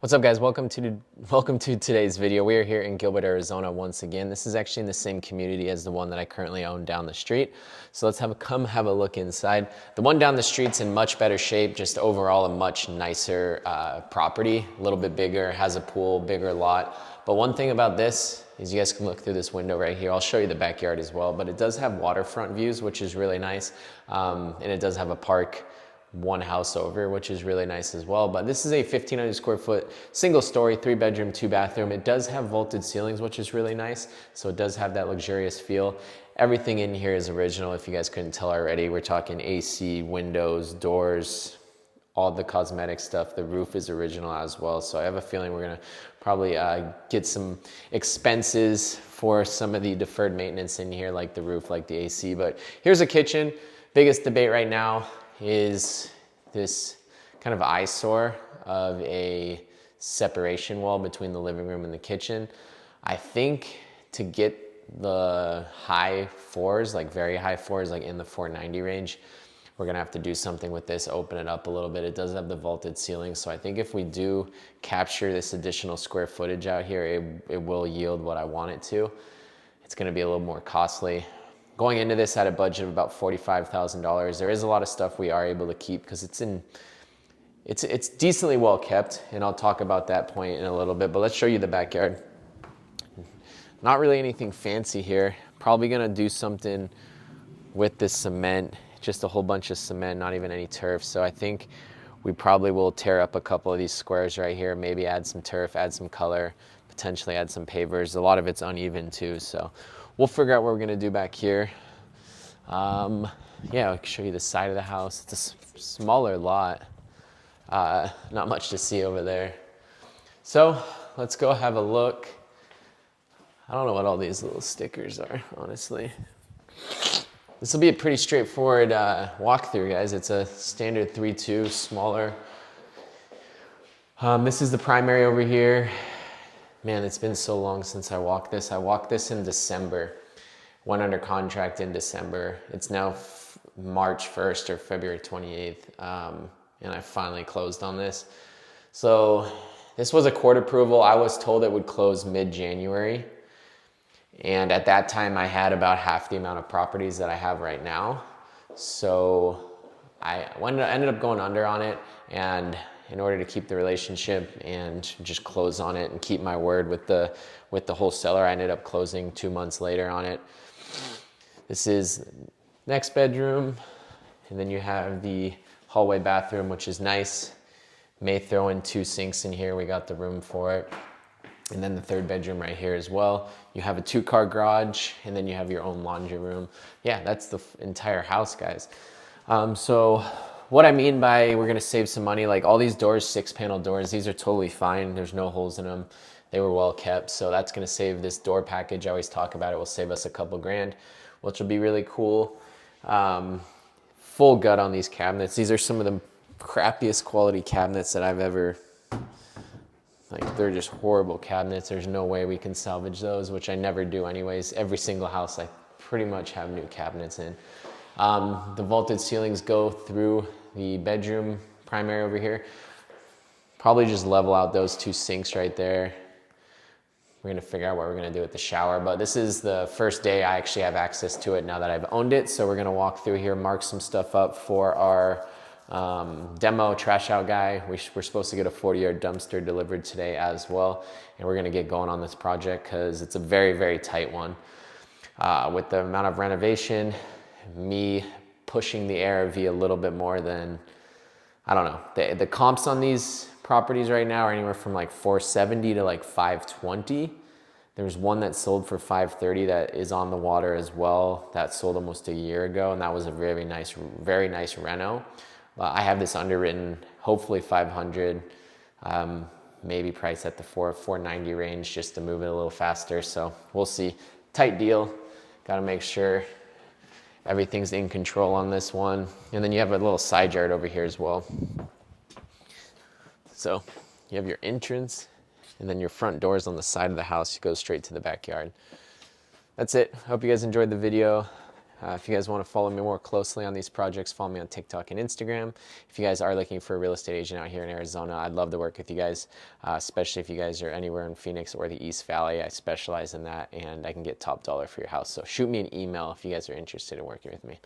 What's up, guys? Welcome to today's video. We are here in Gilbert, Arizona once again. This is actually in the same community as the one that I currently own down the street. So let's come have a look inside. The one down the street's in much better shape, just overall a much nicer property, a little bit bigger, has a pool, bigger lot. But one thing about this is you guys can look through this window right here. I'll show you the backyard as well, but it does have waterfront views, which is really nice. And it does have a park one house over, which is really nice as well. But this is a 1,500 square foot single story, 3-bedroom, 2-bathroom. It does have vaulted ceilings, which is really nice. So it does have that luxurious feel. Everything in here is original. If you guys couldn't tell already, we're talking AC, windows, doors, all the cosmetic stuff. The roof is original as well. So I have a feeling we're gonna probably get some expenses for some of the deferred maintenance in here, like the roof, like the AC. But here's a kitchen. Biggest debate right now is this kind of eyesore of a separation wall between the living room and the kitchen. I think to get the high fours, like very high fours, like in the 490 range, we're gonna have to do something with this, open it up a little bit. It does have the vaulted ceiling, so I think if we do capture this additional square footage out here, it will yield what I want it to. It's gonna be a little more costly. Going into this at a budget of about $45,000, there is a lot of stuff we are able to keep because it's decently well kept, and I'll talk about that point in a little bit, but let's show you the backyard. Not really anything fancy here. Probably gonna do something with this cement, just a whole bunch of cement, not even any turf. So I think we probably will tear up a couple of these squares right here, maybe add some turf, add some color, potentially add some pavers. A lot of it's uneven too, so we'll figure out what we're gonna do back here. Yeah, I can show you the side of the house. It's a smaller lot. Not much to see over there. So let's go have a look. I don't know what all these little stickers are, honestly. This will be a pretty straightforward walkthrough, guys. It's a standard 3.2, smaller. This is the primary over here. Man, it's been so long since I walked this. I walked this in December. Went under contract in December. It's now March 1st or February 28th, and I finally closed on this. So this was a court approval. I was told it would close mid-January, and at that time I had about half the amount of properties that I have right now. So I ended up going under on it, and in order to keep the relationship and just close on it and keep my word with the wholesaler, I ended up closing 2 months later on it. This is next bedroom, and then you have the hallway bathroom, which is nice. May throw in 2 sinks in here. We got the room for it. And then the 3rd bedroom right here as well. You have a 2-car garage, and then you have your own laundry room. Yeah, that's the entire house, guys. So what I mean by we're gonna save some money, like all these doors, 6-panel doors, these are totally fine. There's no holes in them. They were well kept, so that's gonna save this door package. I always talk about it, will save us a couple grand, which will be really cool. Full gut on these cabinets. These are some of the crappiest quality cabinets that I've ever, like, they're just horrible cabinets. There's no way we can salvage those, which I never do anyways. Every single house I pretty much have new cabinets in. The vaulted ceilings go through the bedroom primary over here. Probably just level out those 2 sinks right there. We're gonna figure out what we're gonna do with the shower, but this is the first day I actually have access to it now that I've owned it. So we're gonna walk through here, mark some stuff up for our demo trash out guy. We're supposed to get a 40-yard dumpster delivered today as well. And we're gonna get going on this project because it's a very, very tight one. With the amount of renovation, me pushing the ARV a little bit more than, I don't know. The comps on these properties right now are anywhere from like 470 to like 520. There's one that sold for 530 that is on the water as well. That sold almost a year ago, and that was a very nice reno. I have this underwritten, hopefully 500, maybe priced at the 490 range just to move it a little faster. So we'll see. Tight deal. Got to make sure everything's in control on this one. And then you have a little side yard over here as well. So you have your entrance, and then your front doors on the side of the house. You go straight to the backyard. That's it. Hope you guys enjoyed the video. If you guys want to follow me more closely on these projects, follow me on TikTok and Instagram. If you guys are looking for a real estate agent out here in Arizona, I'd love to work with you guys, especially if you guys are anywhere in Phoenix or the East Valley. I specialize in that, and I can get top dollar for your house. So shoot me an email if you guys are interested in working with me.